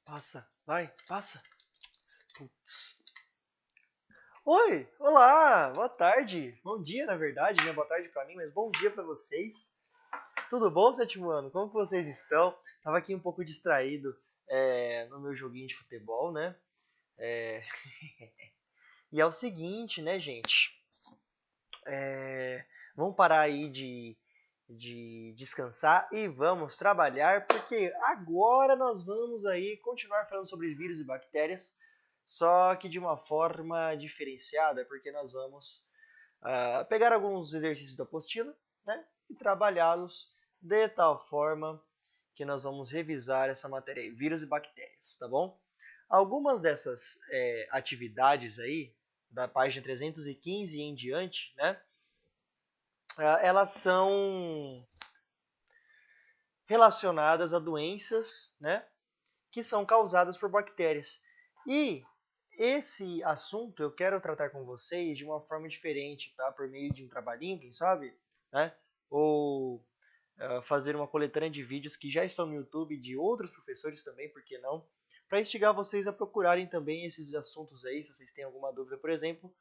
Passa, vai, passa. Putz. Oi, olá, boa tarde. Bom dia, na verdade, né? Boa tarde pra mim, mas bom dia pra vocês. Tudo bom, sétimo ano? Como que vocês estão? Tava aqui um pouco distraído no meu joguinho de futebol, né? É, E é o seguinte, né, gente? É, Vamos parar aí de descansar e vamos trabalhar, porque agora nós vamos aí continuar falando sobre vírus e bactérias, só que de uma forma diferenciada, porque nós vamos pegar alguns exercícios da apostila, né, e trabalhá-los de tal forma que nós vamos revisar essa matéria aí, vírus e bactérias, tá bom? Algumas dessas atividades aí, da página 315 em diante, né, elas são relacionadas a doenças, né, que são causadas por bactérias. E esse assunto eu quero tratar com vocês de uma forma diferente, tá? Por meio de um trabalhinho, quem sabe, né? Ou fazer uma coletânea de vídeos que já estão no YouTube de outros professores também, por que não? Para instigar vocês a procurarem também esses assuntos aí, se vocês têm alguma dúvida, por exemplo,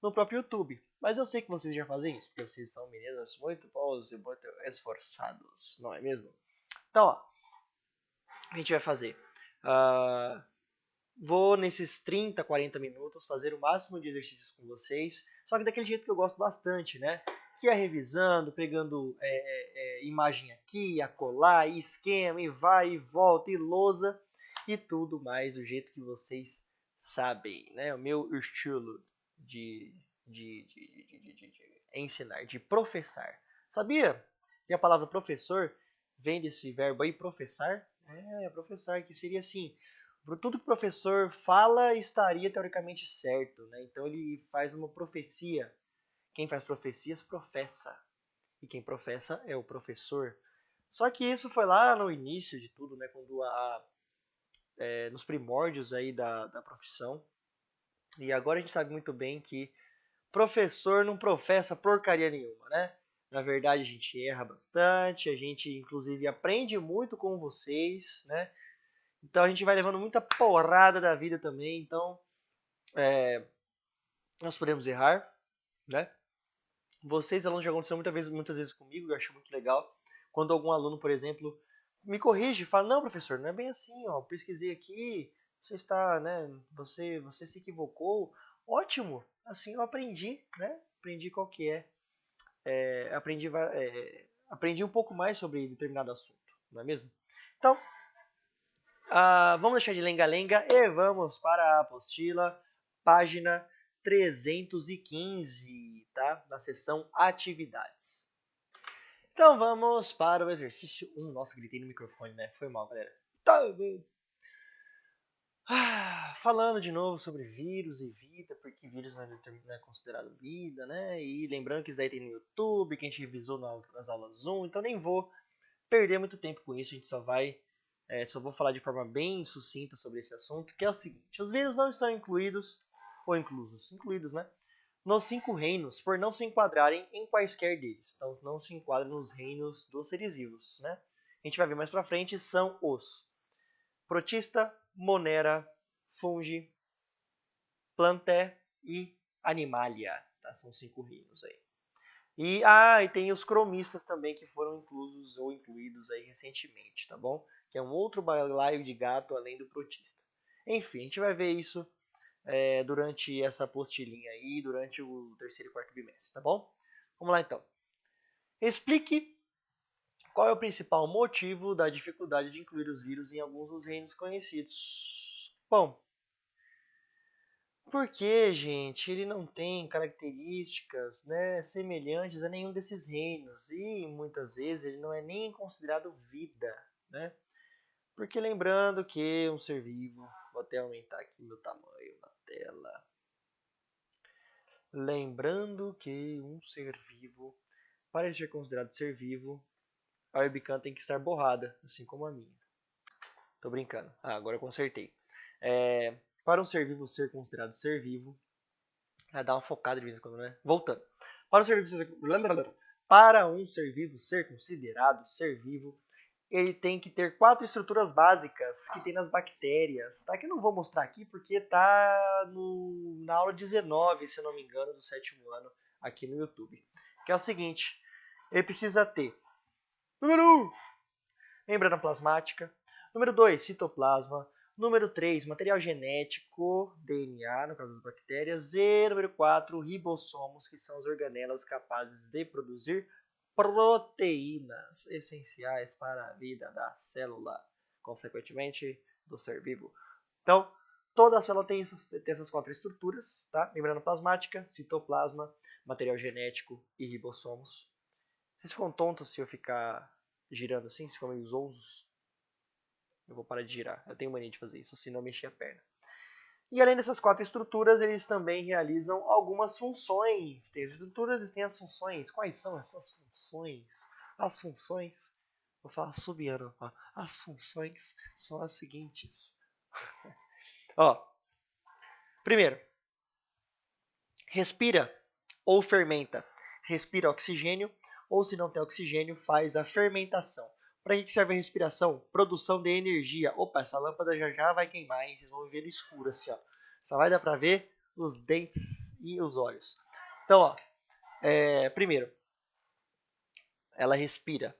no próprio YouTube. Mas eu sei que vocês já fazem isso, porque vocês são meninos muito bons e muito esforçados, não é mesmo? Então, ó, o que a gente vai fazer? Ah, Vou nesses 30, 40 minutos fazer o máximo de exercícios com vocês, só que daquele jeito que eu gosto bastante, né? Que é revisando, pegando imagem aqui, acolá, e esquema, e vai, e volta, e lousa, e tudo mais do jeito que vocês sabem, né? O meu estilo de, de ensinar, de professar. Sabia que a palavra professor vem desse verbo aí, professar? Professar, que seria assim, tudo que o professor fala estaria teoricamente certo, né? Então ele faz uma profecia. Quem faz profecias professa. E quem professa é o professor. Só que isso foi lá no início de tudo, né? Quando nos primórdios aí da profissão. E agora a gente sabe muito bem que professor não professa porcaria nenhuma, né? Na verdade a gente erra bastante, a gente inclusive aprende muito com vocês, né? Então a gente vai levando muita porrada da vida também. Então nós podemos errar, né? Vocês, alunos, já aconteceram muitas vezes comigo, eu acho muito legal. Quando algum aluno, por exemplo, me corrige e fala, não, professor, não é bem assim, ó, pesquisei aqui, você está, né, você se equivocou. Ótimo, assim eu aprendi, né? Aprendi qual que aprendi um pouco mais sobre determinado assunto, não é mesmo? Então, vamos deixar de lenga-lenga e vamos para a apostila, página 315, tá? Na seção atividades. Então vamos para o exercício 1. Nossa, gritei no microfone, né? Foi mal, galera. Tá bom. Falando de novo sobre vírus e vida, porque vírus não é considerado vida, né? E lembrando que isso daí tem no YouTube, que a gente revisou nas aulas 1, então nem vou perder muito tempo com isso, a gente só vou falar de forma bem sucinta sobre esse assunto, que é o seguinte: os vírus não estão incluídos, ou incluídos, né? Nos 5 reinos, por não se enquadrarem em quaisquer deles. Então, não se enquadram nos reinos dos seres vivos, né? A gente vai ver mais pra frente, são os protista, monera, fungi, plantae e animalia. Tá? São 5 reinos aí. E tem os cromistas também que foram inclusos ou incluídos aí recentemente, tá bom? Que é um outro balaio de gato além do protista. Enfim, a gente vai ver isso durante essa apostilinha aí, durante o terceiro e quarto bimestre, tá bom? Vamos lá então. Explique qual é o principal motivo da dificuldade de incluir os vírus em alguns dos reinos conhecidos. Bom, porque, gente, ele não tem características, né, semelhantes a nenhum desses reinos e muitas vezes ele não é nem considerado vida, né? Porque lembrando que um ser vivo, vou até aumentar aqui meu tamanho na tela. Lembrando que um ser vivo, para ele ser considerado ser vivo, a webcam tem que estar borrada, assim como a minha. Tô brincando. Agora eu consertei. Para um ser vivo ser considerado ser vivo, dá uma focada de vez em quando, né? Voltando. Para um ser vivo ser considerado ser vivo, ele tem que ter 4 estruturas básicas que tem nas bactérias, tá? Que eu não vou mostrar aqui porque tá na aula 19, se eu não me engano, do 7º ano aqui no YouTube. Que é o seguinte, ele precisa ter, número 1, membrana plasmática, número 2, citoplasma, número 3, material genético, DNA, no caso das bactérias, e número 4, ribossomos, que são as organelas capazes de produzir proteínas essenciais para a vida da célula, consequentemente do ser vivo. Então, toda a célula tem essas 4 estruturas, tá? Membrana plasmática, citoplasma, material genético e ribossomos. Vocês ficam tontos se eu ficar girando assim? Se ficam meio zonzos? Eu vou parar de girar. Eu tenho mania de fazer isso, senão eu mexer a perna. E além dessas 4 estruturas, eles também realizam algumas funções. Tem as estruturas e tem as funções. Quais são essas funções? As funções, vou falar subiano. As funções são as seguintes. Ó, primeiro, respira ou fermenta. Respira oxigênio ou, se não tem oxigênio, faz a fermentação. Para que serve a respiração? Produção de energia. Opa, essa lâmpada já vai queimar, hein? Vocês vão ver no escuro assim, ó. Só vai dar para ver os dentes e os olhos. Então, ó, primeiro, ela respira,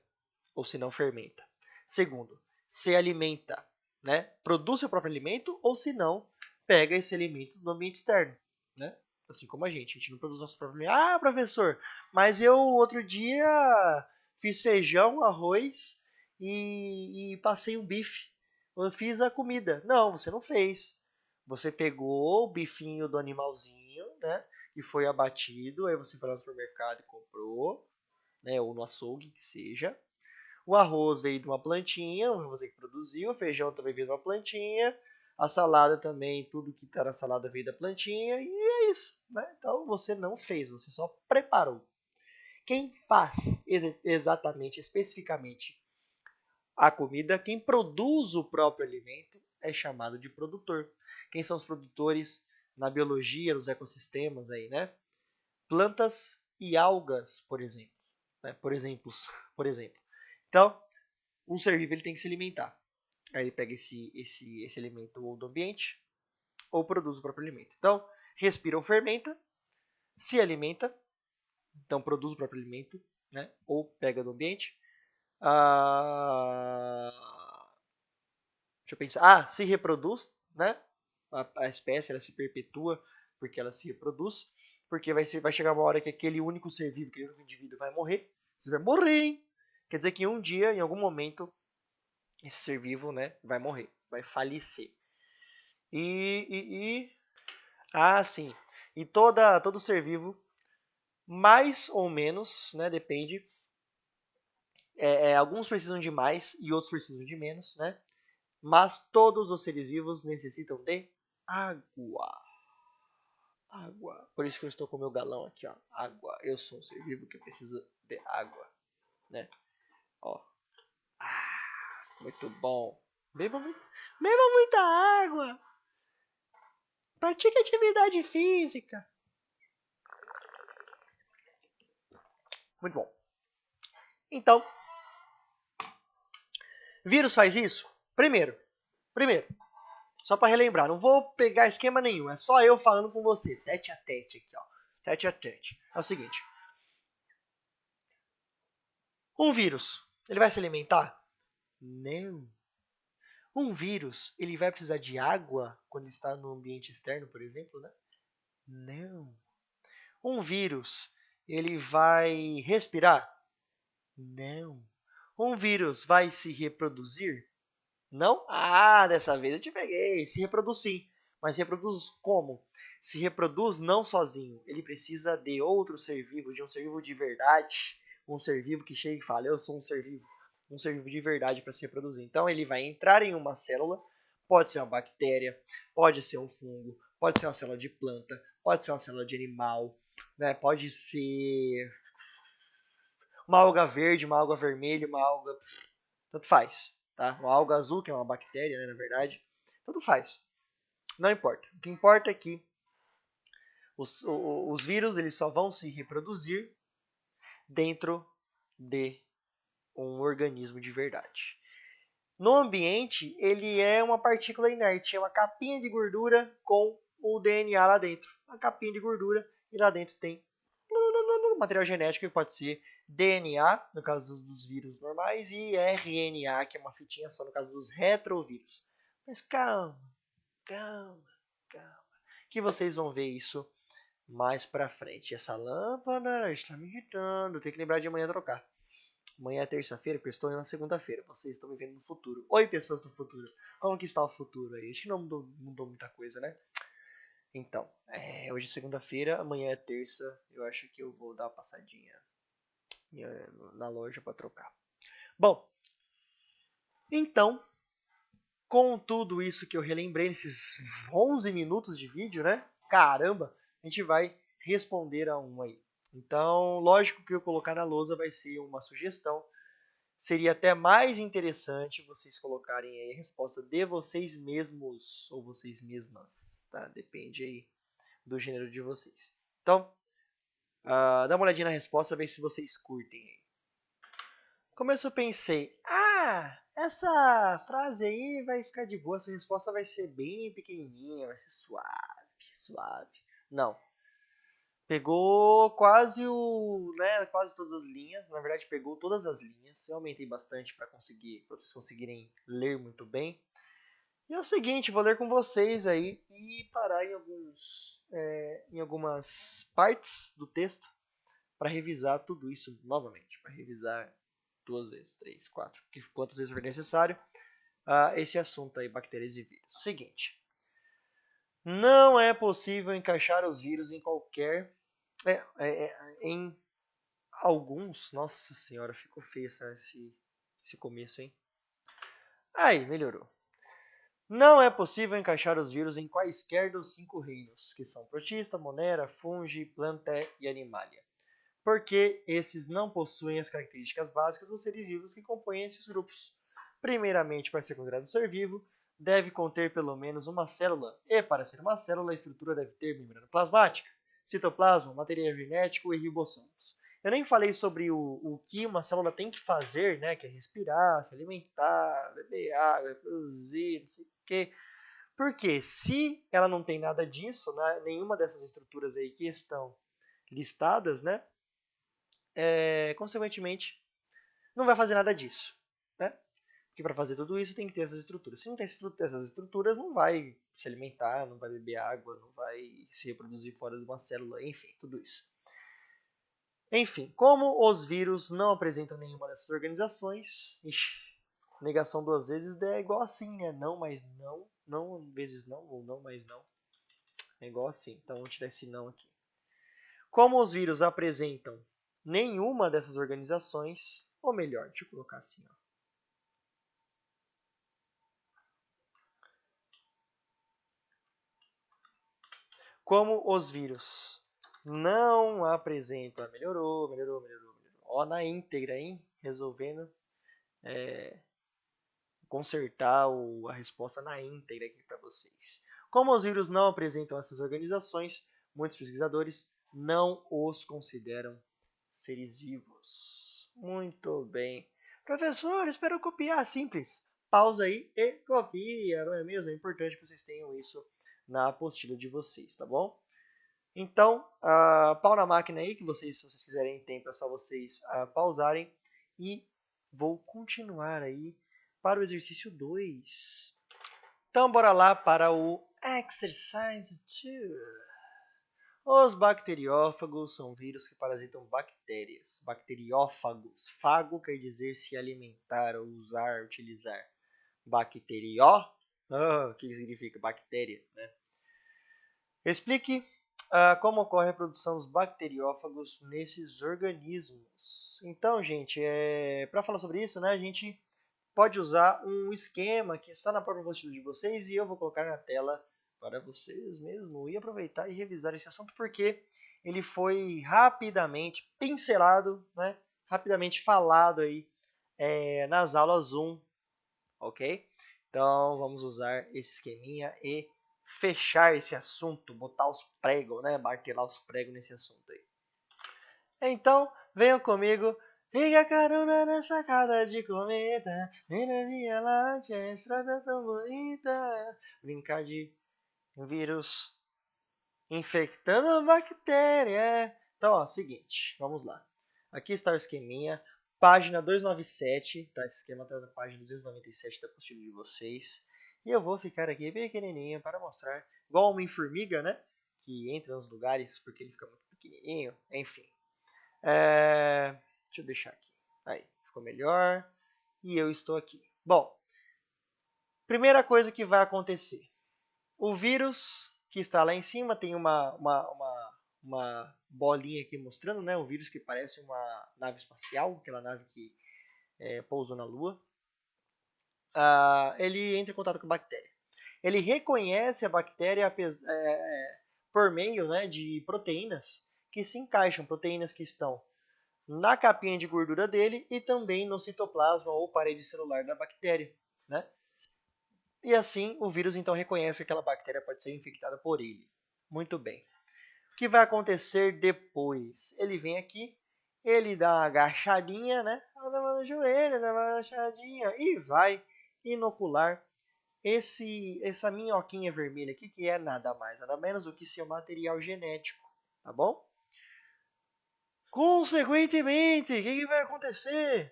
ou se não fermenta. Segundo, se alimenta, né? Produz seu próprio alimento, ou se não, pega esse alimento do ambiente externo, né? Assim como a gente não produz nosso próprio alimento. Ah, professor, mas eu outro dia fiz feijão, arroz e passei um bife. Eu fiz a comida. Não, você não fez. Você pegou o bifinho do animalzinho, né? E foi abatido. Aí você foi no supermercado e comprou, né? Ou no açougue, que seja. O arroz veio de uma plantinha, você que produziu. O feijão também veio de uma plantinha. A salada também, tudo que está na salada veio da plantinha. E é isso, né? Então você não fez, você só preparou. Quem faz exatamente, especificamente a comida, quem produz o próprio alimento é chamado de produtor. Quem são os produtores na biologia, nos ecossistemas aí, né? Plantas e algas, por exemplo, né? Por exemplo. Então, um ser vivo ele tem que se alimentar. Aí ele pega esse alimento ou do ambiente ou produz o próprio alimento. Então, respira ou fermenta, se alimenta, então produz o próprio alimento, né? Ou pega do ambiente. Deixa eu pensar. Se reproduz, né? A espécie ela se perpetua porque ela se reproduz, porque vai chegar uma hora que aquele único ser vivo, aquele único indivíduo vai morrer. Você vai morrer, hein? Quer dizer que um dia, em algum momento, esse ser vivo, né, vai morrer, vai falecer. Sim. E todo ser vivo, mais ou menos, né, depende. Alguns precisam de mais e outros precisam de menos, né? Mas todos os seres vivos necessitam de água. Água. Por isso que eu estou com o meu galão aqui, ó. Água. Eu sou um ser vivo que precisa de água, né? Ó. Muito bom. Beba muita água. Pratique atividade física. Muito bom. Então, vírus faz isso? Primeiro, só para relembrar, não vou pegar esquema nenhum, é só eu falando com você, tete a tete aqui, ó. Tete a tete. É o seguinte. Um vírus, ele vai se alimentar? Não. Um vírus, ele vai precisar de água quando ele está no ambiente externo, por exemplo, né? Não. Um vírus, ele vai respirar? Não. Um vírus vai se reproduzir? Não? Dessa vez eu te peguei. Se reproduz sim. Mas se reproduz como? Se reproduz não sozinho. Ele precisa de outro ser vivo, de um ser vivo de verdade. Um ser vivo que chega e fala, eu sou um ser vivo. Um ser vivo de verdade para se reproduzir. Então ele vai entrar em uma célula. Pode ser uma bactéria, pode ser um fungo, pode ser uma célula de planta, pode ser uma célula de animal, né? Pode ser uma alga verde, uma alga vermelha, uma alga... Tanto faz, tá? Uma alga azul, que é uma bactéria, né, na verdade. Tanto faz. Não importa. O que importa é que os vírus eles só vão se reproduzir dentro de um organismo de verdade. No ambiente, ele é uma partícula inerte, é uma capinha de gordura com o DNA lá dentro. Uma capinha de gordura e lá dentro tem material genético que pode ser DNA, no caso dos vírus normais, e RNA, que é uma fitinha só no caso dos retrovírus. Mas calma, calma, calma, que vocês vão ver isso mais pra frente. Essa lâmpada está me irritando, tem que lembrar de amanhã trocar. Amanhã é terça-feira, porque eu estou na segunda-feira. Vocês estão me vendo no futuro. Oi, pessoas do futuro. Como que está o futuro aí? Acho que não mudou muita coisa, né? Então, hoje é segunda-feira, amanhã é terça. Eu acho que eu vou dar uma passadinha na loja para trocar. Bom, então, com tudo isso que eu relembrei nesses 11 minutos de vídeo, né? Caramba, a gente vai responder a um aí. Então, lógico que eu colocar na lousa vai ser uma sugestão. Seria até mais interessante vocês colocarem aí a resposta de vocês mesmos ou vocês mesmas, tá? Depende aí do gênero de vocês. Então, dá uma olhadinha na resposta, ver se vocês curtem aí. Começo eu pensei, essa frase aí vai ficar de boa, essa resposta vai ser bem pequenininha, vai ser suave, suave. Não. Pegou quase quase todas as linhas, na verdade pegou todas as linhas. Eu aumentei bastante para vocês conseguirem ler muito bem. E é o seguinte, vou ler com vocês aí e parar em algumas partes do texto para revisar tudo isso novamente, para revisar 2 vezes, 3, 4, quantas vezes for necessário, esse assunto aí, bactérias e vírus. Seguinte, não é possível encaixar os vírus em qualquer em alguns, nossa senhora, ficou feio esse começo, hein? Aí, melhorou. Não é possível encaixar os vírus em quaisquer dos 5 reinos, que são protista, monera, fungi, plantae e animalia, porque esses não possuem as características básicas dos seres vivos que compõem esses grupos. Primeiramente, para ser considerado ser vivo, deve conter pelo menos uma célula, e para ser uma célula, a estrutura deve ter membrana plasmática, citoplasma, material genético e ribossomos. Eu nem falei sobre o que uma célula tem que fazer, né? Que é respirar, se alimentar, beber água, produzir, não sei o quê. Porque se ela não tem nada disso, né, nenhuma dessas estruturas aí que estão listadas, né? Consequentemente, não vai fazer nada disso, né? Porque para fazer tudo isso tem que ter essas estruturas. Se não tem essas estruturas, não vai se alimentar, não vai beber água, não vai se reproduzir fora de uma célula, enfim, tudo isso. Enfim, como os vírus não apresentam nenhuma dessas organizações, negação 2 vezes é igual assim, né? Não, mas não, não vezes não, ou não, mas não. É igual assim, então vamos tirar esse não aqui. Como os vírus apresentam nenhuma dessas organizações, ou melhor, deixa eu colocar assim, ó. Como os vírus não apresentam, melhorou. Ó, na íntegra, hein? Resolvendo consertar a resposta na íntegra aqui para vocês. Como os vírus não apresentam essas organizações, muitos pesquisadores não os consideram seres vivos. Muito bem. Professor, espero copiar. Simples. Pausa aí e copia, não é mesmo? É importante que vocês tenham isso na apostila de vocês, tá bom? Então, pau na máquina aí, que vocês, se vocês quiserem tempo, é só vocês pausarem. E vou continuar aí para o exercício 2. Então, bora lá para o Exercise 2. Os bacteriófagos são vírus que parasitam bactérias. Bacteriófagos. Fago quer dizer se alimentar, usar, utilizar. Bacterió, o que significa bactéria, né? Explique como ocorre a produção dos bacteriófagos nesses organismos. Então, gente, para falar sobre isso, né, a gente pode usar um esquema que está na própria apostila de vocês e eu vou colocar na tela para vocês mesmo e aproveitar e revisar esse assunto porque ele foi rapidamente pincelado, né, rapidamente falado aí nas aulas 1, ok? Então vamos usar esse esqueminha e fechar esse assunto, botar os pregos, né, martelar os pregos nesse assunto aí. Então venham comigo Pega carona na sacada de cometa, vem na Via Láctea, estrada tão bonita. Brincar de vírus infectando a bactéria. Então, ó, seguinte, vamos lá. Aqui está o esqueminha, página 297, tá? Esse esquema está na página 297 da apostila de vocês. E eu vou ficar aqui pequenininho para mostrar, igual uma formiga, né? Que entra nos lugares porque ele fica muito pequenininho, enfim. Deixa eu deixar aqui. Aí, ficou melhor. E eu estou aqui. Bom, primeira coisa que vai acontecer. O vírus que está lá em cima tem uma bolinha aqui mostrando, né? Um vírus que parece uma nave espacial, aquela nave que pousou na Lua. Ele entra em contato com a bactéria. Ele reconhece a bactéria por meio, né, de proteínas que se encaixam, proteínas que estão na capinha de gordura dele e também no citoplasma ou parede celular da bactéria, né? E assim o vírus então reconhece que aquela bactéria pode ser infectada por ele. Muito bem. O que vai acontecer depois? Ele vem aqui, ele dá uma agachadinha, né? Dá uma no joelho, dá uma agachadinha e vai inocular essa minhoquinha vermelha aqui, que é nada mais, nada menos do que seu material genético, tá bom? Consequentemente, o que vai acontecer?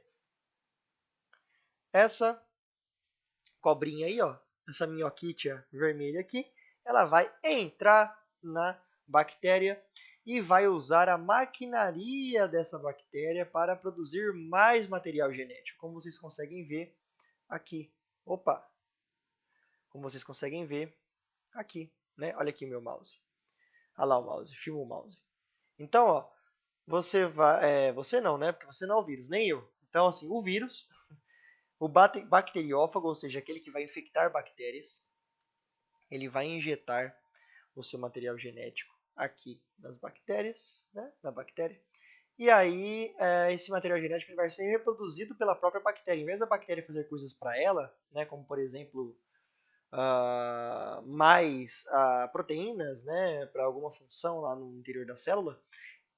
Essa cobrinha aí, ó, essa minhoquitia vermelha aqui, ela vai entrar na bactéria e vai usar a maquinaria dessa bactéria para produzir mais material genético, como vocês conseguem ver aqui. Opa! Como vocês conseguem ver aqui, né? Olha aqui meu mouse. Olha lá o mouse, filma o mouse. Então, ó, você não, né? Porque você não é o vírus, nem eu. Então, assim, o vírus, o bacteriófago, ou seja, aquele que vai infectar bactérias, ele vai injetar o seu material genético aqui nas bactérias, né? Na bactéria. E aí, esse material genético ele vai ser reproduzido pela própria bactéria. Em vez da bactéria fazer coisas para ela, né? Como, por exemplo, mais proteínas, né? Para alguma função lá no interior da célula,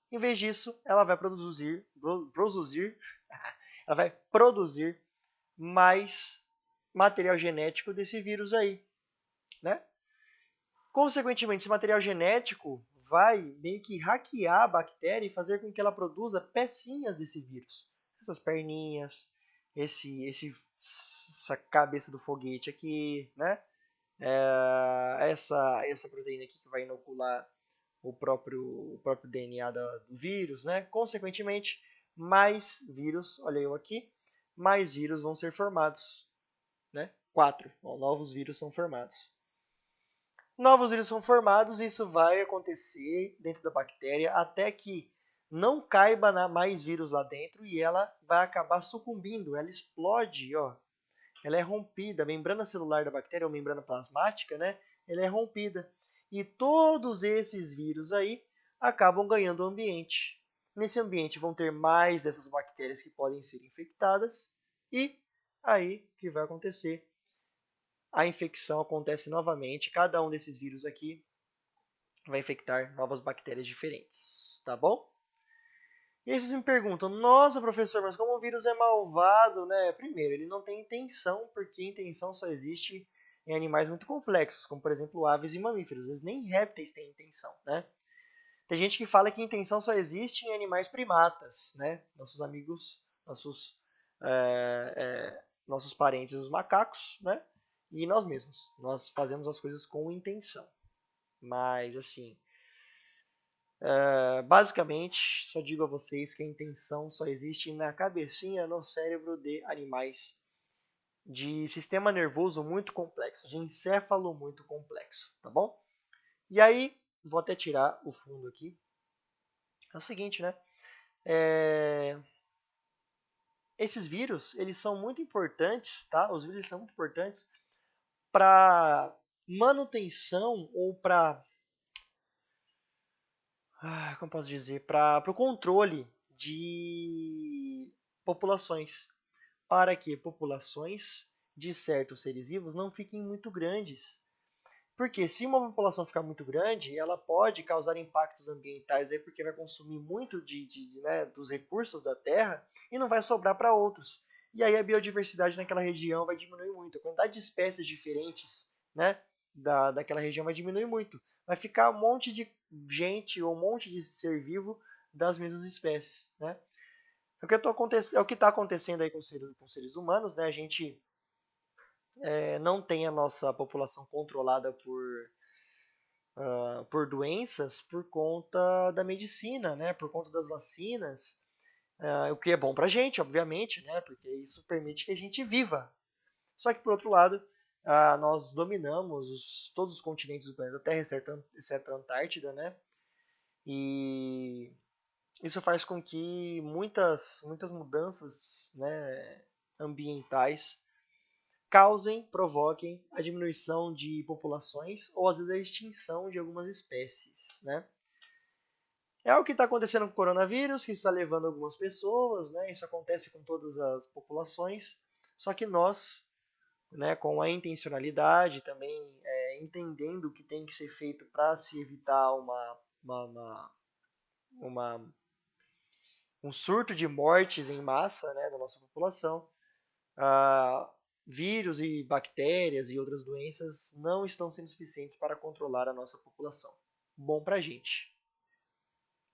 em vez disso, ela vai ela vai produzir mais material genético desse vírus aí, né? Consequentemente, esse material genético vai meio que hackear a bactéria e fazer com que ela produza pecinhas desse vírus. Essas perninhas, essa cabeça do foguete aqui, né? Essa proteína aqui que vai inocular o próprio DNA do vírus, né? Consequentemente, mais vírus, olha eu aqui, mais vírus vão ser formados, né? 4 novos vírus são formados. Novos vírus são formados e isso vai acontecer dentro da bactéria até que não caiba mais vírus lá dentro e ela vai acabar sucumbindo, ela explode, ó. Ela é rompida, a membrana celular da bactéria, ou membrana plasmática, né? Ela é rompida. E todos esses vírus aí acabam ganhando o ambiente. Nesse ambiente vão ter mais dessas bactérias que podem ser infectadas e aí o que vai acontecer? A infecção acontece novamente, cada um desses vírus aqui vai infectar novas bactérias diferentes, tá bom? E aí vocês me perguntam, nossa professor, mas como o vírus é malvado, né? Primeiro, ele não tem intenção, porque intenção só existe em animais muito complexos, como por exemplo aves e mamíferos. Às vezes nem répteis têm intenção, né? Tem gente que fala que intenção só existe em animais primatas, né? Nossos amigos, nossos parentes, os macacos, né? E nós mesmos. Nós fazemos as coisas com intenção. Mas, assim, basicamente, só digo a vocês que a intenção só existe na cabecinha, no cérebro de animais de sistema nervoso muito complexo, de encéfalo muito complexo, tá bom? E aí, vou até tirar o fundo aqui. É o seguinte, né? Esses vírus, eles são muito importantes, tá? Os vírus são muito importantes para manutenção ou para, como posso dizer, para o controle de populações, para que populações de certos seres vivos não fiquem muito grandes. Porque se uma população ficar muito grande, ela pode causar impactos ambientais aí, porque vai consumir muito né, dos recursos da terra e não vai sobrar para outros. E aí a biodiversidade naquela região vai diminuir muito. A quantidade de espécies diferentes, né, daquela região vai diminuir muito. Vai ficar um monte de gente ou um monte de ser vivo das mesmas espécies, né? É o que está acontecendo aí com os seres humanos, né? A gente não tem a nossa população controlada por doenças por conta da medicina, né? Por conta das vacinas, o que é bom para a gente, obviamente, né? Porque isso permite que a gente viva. Só que, por outro lado, nós dominamos todos os continentes do planeta Terra, exceto a Antártida, né? E isso faz com que muitas mudanças, né, ambientais provoquem a diminuição de populações ou às vezes a extinção de algumas espécies, né? É o que está acontecendo com o coronavírus, que está levando algumas pessoas, né? Isso acontece com todas as populações, só que nós, né, com a intencionalidade também, entendendo o que tem que ser feito para se evitar uma, um surto de mortes em massa, né, da nossa população, ah, vírus e bactérias e outras doenças não estão sendo suficientes para controlar a nossa população. Bom para a gente.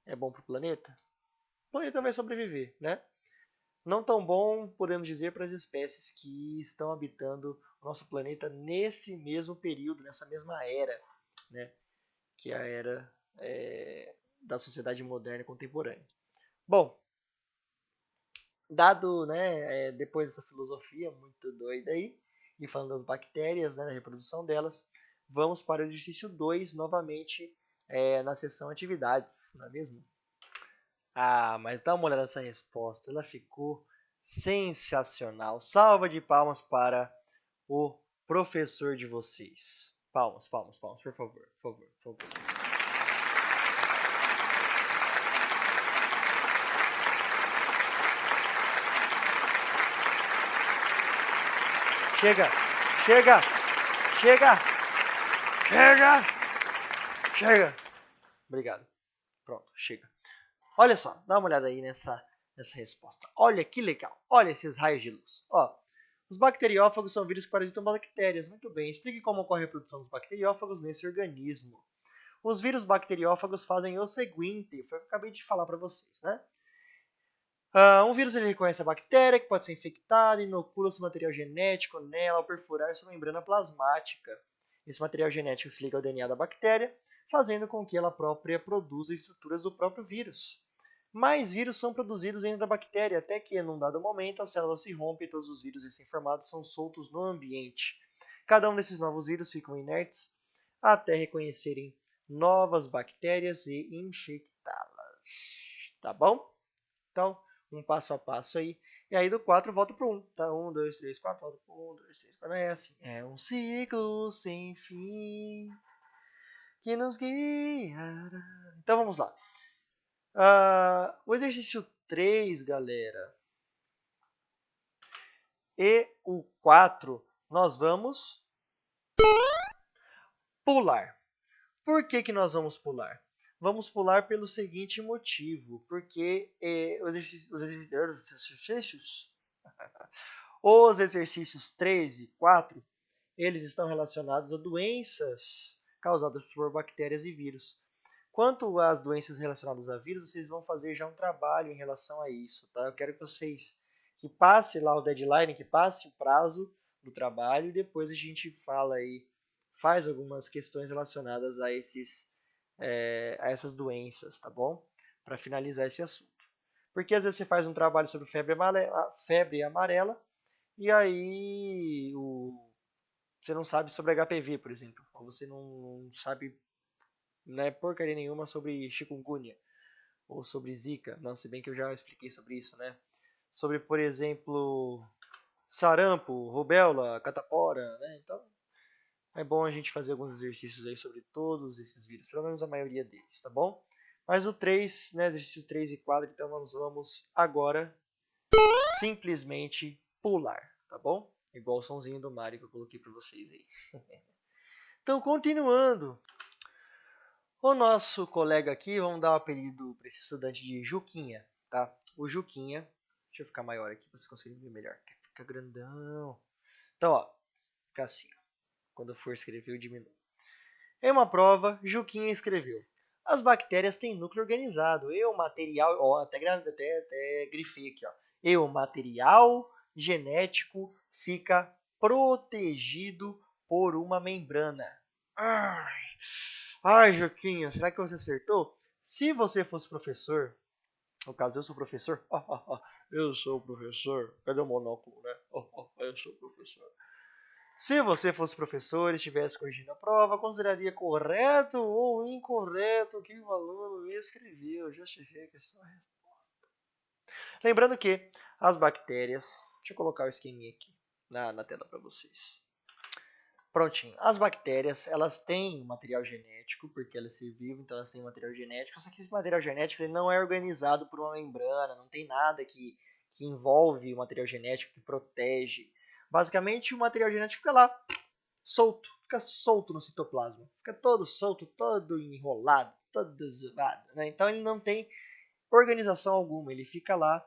É bom para o planeta? O planeta vai sobreviver, né? Não tão bom, podemos dizer, para as espécies que estão habitando o nosso planeta nesse mesmo período, nessa mesma era, né? Que é a era da sociedade moderna contemporânea. Bom, dado, né, depois dessa filosofia muito doida aí, e falando das bactérias, né, da reprodução delas, vamos para o exercício 2 novamente na seção atividades, não é mesmo? Ah, mas dá uma olhada nessa resposta, ela ficou sensacional. Salva de palmas para o professor de vocês. Palmas, palmas, palmas, por favor, por favor, por favor. Chega, chega, chega, chega, chega. Obrigado. Pronto, chega. Olha só, dá uma olhada aí nessa resposta. Olha que legal. Olha esses raios de luz. Ó, os bacteriófagos são vírus que parasitam bactérias. Muito bem. Explique como ocorre a reprodução dos bacteriófagos nesse organismo. Os vírus bacteriófagos fazem o seguinte, foi o que eu acabei de falar para vocês, né? Um vírus ele reconhece a bactéria, que pode ser infectada, inocula seu material genético nela ao perfurar sua membrana plasmática. Esse material genético se liga ao DNA da bactéria, fazendo com que ela própria produza estruturas do próprio vírus. Mais vírus são produzidos dentro da bactéria, até que, num dado momento, a célula se rompe e todos os vírus recém-formados são soltos no ambiente. Cada um desses novos vírus ficam inertes até reconhecerem novas bactérias e infectá-las. Tá bom? Então, um passo a passo aí. E aí do 4 volta pro 1. Tá? 1, 2, 3, 4, volta pro 1, 2, 3, 4. É assim. É um ciclo sem fim que nos guiará. Então vamos lá. O exercício 3, galera, e o 4, nós vamos pular. Por que nós vamos pular? Vamos pular pelo seguinte motivo, porque os exercícios 3 e 4, eles estão relacionados a doenças causadas por bactérias e vírus. Quanto às doenças relacionadas a vírus, vocês vão fazer já um trabalho em relação a isso, tá? Eu quero que vocês que passe lá o deadline, que passe o prazo do trabalho e depois a gente fala aí, faz algumas questões relacionadas a essas doenças, tá bom? Para finalizar esse assunto. Porque às vezes você faz um trabalho sobre febre amarela e aí você não sabe sobre HPV, por exemplo. Ou você não sabe, né, porcaria nenhuma sobre chikungunya ou sobre zika. Não, se bem que eu já expliquei sobre isso, né? Sobre, por exemplo, sarampo, rubéola, catapora, né? Então, é bom a gente fazer alguns exercícios aí sobre todos esses vírus, pelo menos a maioria deles, tá bom? Mas o 3, né, exercício 3 e 4, então nós vamos agora simplesmente pular, tá bom? Igual o somzinho do Mario que eu coloquei para vocês aí. Então, continuando. O nosso colega aqui, vamos dar o apelido para esse estudante de Juquinha, tá? O Juquinha, deixa eu ficar maior aqui para você conseguir ver melhor. Fica grandão. Então, ó, fica assim. Quando eu for escrever, eu diminuo. Em uma prova, Juquinha escreveu: as bactérias têm núcleo organizado e o material, ó, até grifei aqui, ó. E o material genético fica protegido por uma membrana. Ai, Juquinha, será que você acertou? Se você fosse professor, no caso eu sou professor, eu sou professor, cadê o monóculo, né? Eu sou professor. Se você fosse professor e estivesse corrigindo a prova, consideraria correto ou incorreto o que o aluno escreveu. Justifique a sua resposta. Lembrando que as bactérias... Deixa eu colocar o esqueminha aqui na tela para vocês. Prontinho. As bactérias, elas têm material genético, porque elas se vivem, então elas têm material genético. Só que esse material genético ele não é organizado por uma membrana, não tem nada que envolve o material genético, que protege. Basicamente, o material genético fica lá, solto, fica solto no citoplasma. Fica todo solto, todo enrolado, todo zoado, né? Então ele não tem organização alguma, ele fica lá.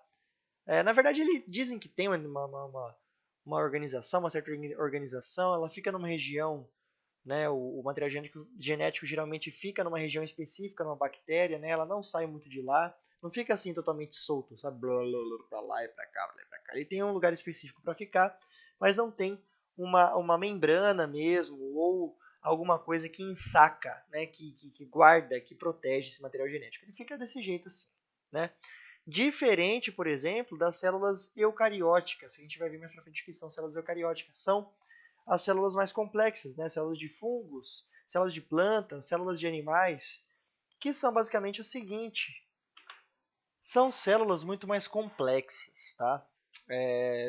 Na verdade, eles dizem que tem uma organização, uma certa organização, ela fica numa região, né? O material genético geralmente fica numa região específica, numa bactéria, né? Ela não sai muito de lá, não fica assim totalmente solto, sabe? Para lá e para cá, Ele tem um lugar específico para ficar, mas não tem uma membrana mesmo, ou alguma coisa que ensaca, né? Que guarda, que protege esse material genético. Ele fica desse jeito assim, né? Diferente, por exemplo, das células eucarióticas, que a gente vai ver mais pra frente que são células eucarióticas. São as células mais complexas, né? Células de fungos, células de plantas, células de animais, que são basicamente o seguinte: são células muito mais complexas, tá?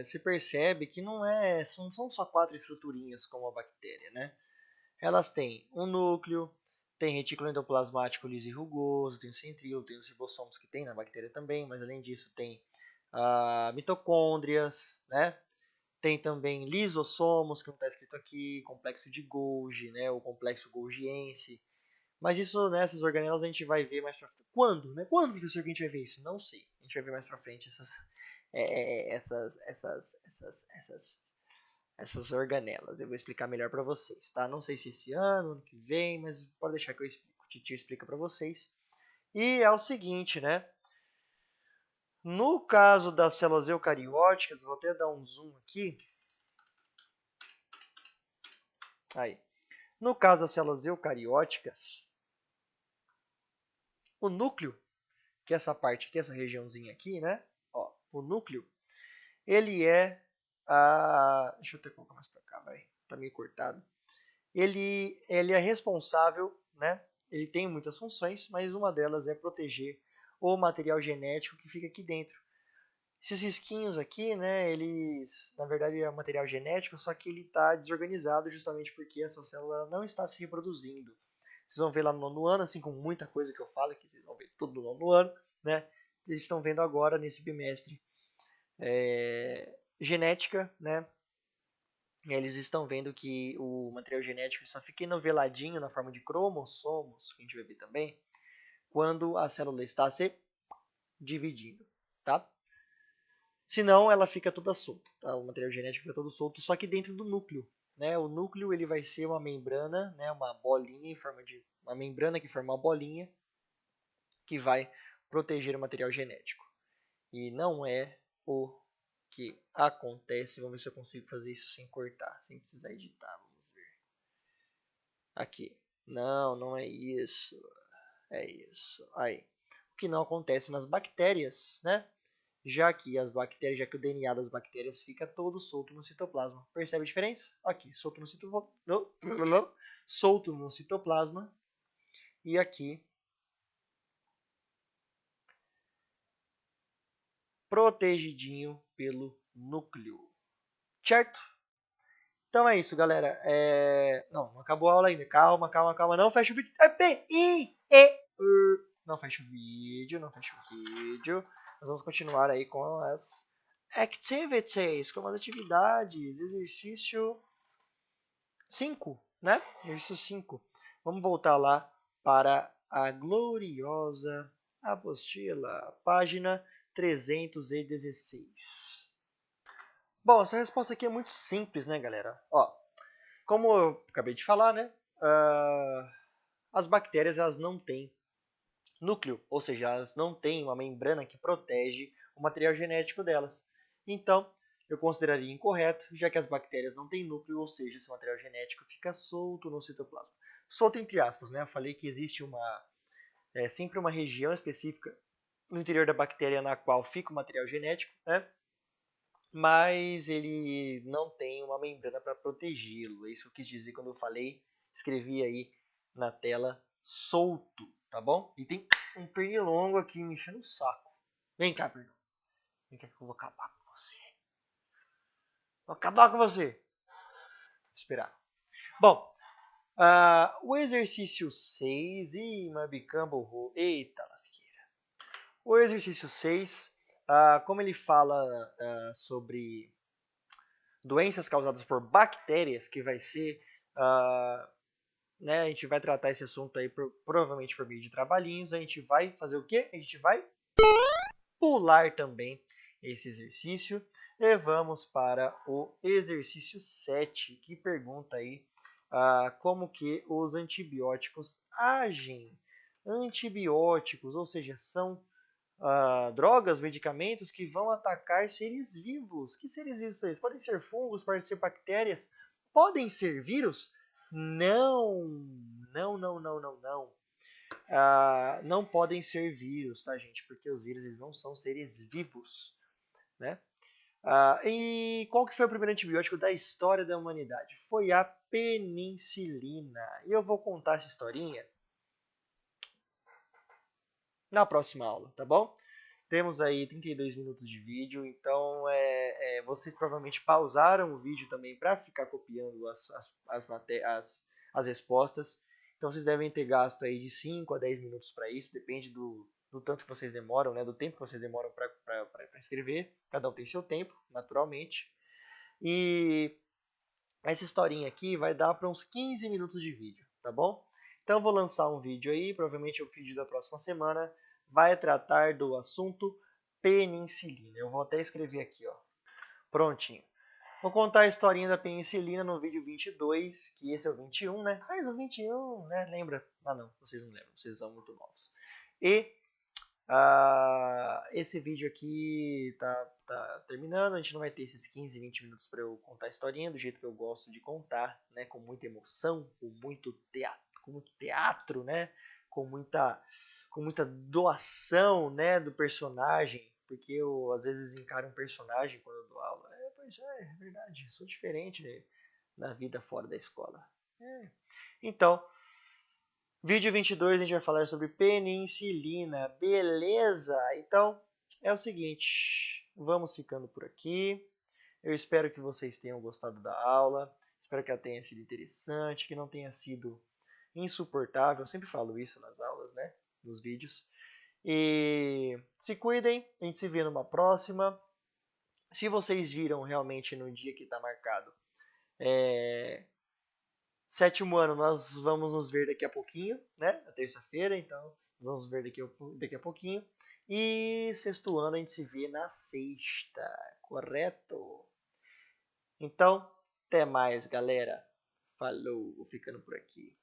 Se percebe que não são só 4 estruturinhas como a bactéria, né? Elas têm um núcleo, tem retículo endoplasmático liso e rugoso, tem o centríolo, tem os ribossomos que tem na bactéria também, mas além disso tem mitocôndrias, né? Tem também lisossomos, que não está escrito aqui, complexo de Golgi, né? O complexo golgiense. Mas isso, né, essas organelas a gente vai ver mais pra frente. Quando, né? Quando, professor, que a gente vai ver isso? Não sei. A gente vai ver mais pra frente essas organelas. Eu vou explicar melhor para vocês, tá? Não sei se esse ano que vem, mas pode deixar que eu explico. O Titio explica para vocês. E é o seguinte, né? No caso das células eucarióticas, vou até dar um zoom aqui. Aí. No caso das células eucarióticas, o núcleo, que é essa parte aqui, essa regiãozinha aqui, né? Ó, o núcleo, ele é deixa eu até colocar mais para cá, vai. Tá meio cortado. Ele é responsável, né? Ele tem muitas funções, mas uma delas é proteger o material genético que fica aqui dentro. Esses risquinhos aqui, né, eles, na verdade, é material genético, só que ele está desorganizado justamente porque essa célula não está se reproduzindo. Vocês vão ver lá no nono ano, assim, com muita coisa que eu falo, que vocês vão ver tudo no nono ano, né? Vocês estão vendo agora, nesse bimestre, genética, né? Eles estão vendo que o material genético só fica enoveladinho na forma de cromossomos, que a gente vai ver também, quando a célula está se dividindo, tá? Senão ela fica toda solta, tá? O material genético fica todo solto, só que dentro do núcleo, né? O núcleo ele vai ser uma membrana, né? Uma bolinha em forma de uma membrana que forma uma bolinha que vai proteger o material genético. E não é o que acontece. Vamos ver se eu consigo fazer isso sem cortar, sem precisar editar. Vamos ver. Aqui. Não, não é isso. É isso. Aí. O que não acontece nas bactérias, né? Já que o DNA das bactérias fica todo solto no citoplasma. Percebe a diferença? Aqui, solto no citoplasma. Solto no citoplasma. E aqui, protegidinho pelo núcleo. Certo? Então é isso, galera. Não acabou a aula ainda. Calma. Não fecha o vídeo. Não fecha o vídeo. Nós vamos continuar aí com as activities, com as atividades. Exercício 5. né? Exercício 5. Vamos voltar lá para a gloriosa apostila, página 316. Bom, essa resposta aqui é muito simples, né, galera? Ó, como eu acabei de falar, né? As bactérias elas não têm núcleo, ou seja, elas não têm uma membrana que protege o material genético delas. Então, eu consideraria incorreto, já que as bactérias não têm núcleo, ou seja, seu material genético fica solto no citoplasma. Solto entre aspas, né? Eu falei que existe sempre uma região específica no interior da bactéria na qual fica o material genético, né? Mas ele não tem uma membrana para protegê-lo. É isso que eu quis dizer quando eu falei, escrevi aí na tela solto, tá bom? E tem um pernilongo aqui me enchendo o saco. Vem cá, pernilongo. Vem cá que eu vou acabar com você. Vou acabar com você. Vou esperar. Bom, o exercício 6. Ih, my becumble hole. Eita lasqueira. O exercício 6, como ele fala sobre doenças causadas por bactérias, que vai ser, né, a gente vai tratar esse assunto aí provavelmente por meio de trabalhinhos, a gente vai fazer o quê? A gente vai pular também esse exercício e vamos para o exercício 7, que pergunta aí como que os antibióticos agem. Antibióticos, ou seja, são drogas, medicamentos que vão atacar seres vivos. Que seres vivos são eles? Podem ser fungos, podem ser bactérias, podem ser vírus? Não, não, não, não, não, não. Não podem ser vírus, tá, gente? Porque os vírus eles não são seres vivos, né? E qual que foi o primeiro antibiótico da história da humanidade? Foi a penicilina. E eu vou contar essa historinha na próxima aula, tá bom? Temos aí 32 minutos de vídeo, então vocês provavelmente pausaram o vídeo também para ficar copiando as respostas. Então vocês devem ter gasto aí de 5 a 10 minutos para isso, depende do tanto que vocês demoram, né, do tempo que vocês demoram para escrever. Cada um tem seu tempo, naturalmente. E essa historinha aqui vai dar para uns 15 minutos de vídeo, tá bom? Então eu vou lançar um vídeo aí, provavelmente o vídeo da próxima semana vai tratar do assunto penicilina. Eu vou até escrever aqui, ó. Prontinho. Vou contar a historinha da penicilina no vídeo 22, que esse é o 21, né? Faz o 21, né? Lembra? Ah, não, vocês não lembram, vocês são muito novos. E esse vídeo aqui tá terminando, a gente não vai ter esses 15, 20 minutos para eu contar a historinha do jeito que eu gosto de contar, né? Com muita emoção, com muito teatro, né? Com muita doação, né, do personagem, porque eu às vezes encaro um personagem quando eu dou aula. Pois é verdade, sou diferente na vida fora da escola. Então, vídeo 22 a gente vai falar sobre penicilina, beleza? Então, é o seguinte, vamos ficando por aqui. Eu espero que vocês tenham gostado da aula, espero que ela tenha sido interessante, que não tenha sido insuportável. Eu sempre falo isso nas aulas, né? Nos vídeos. E se cuidem, a gente se vê numa próxima. Se vocês viram realmente no dia que está marcado, sétimo ano, nós vamos nos ver daqui a pouquinho, né? Na terça-feira, então vamos nos ver daqui a pouquinho. E sexto ano a gente se vê na sexta, correto? Então, até mais, galera. Falou, vou ficando por aqui.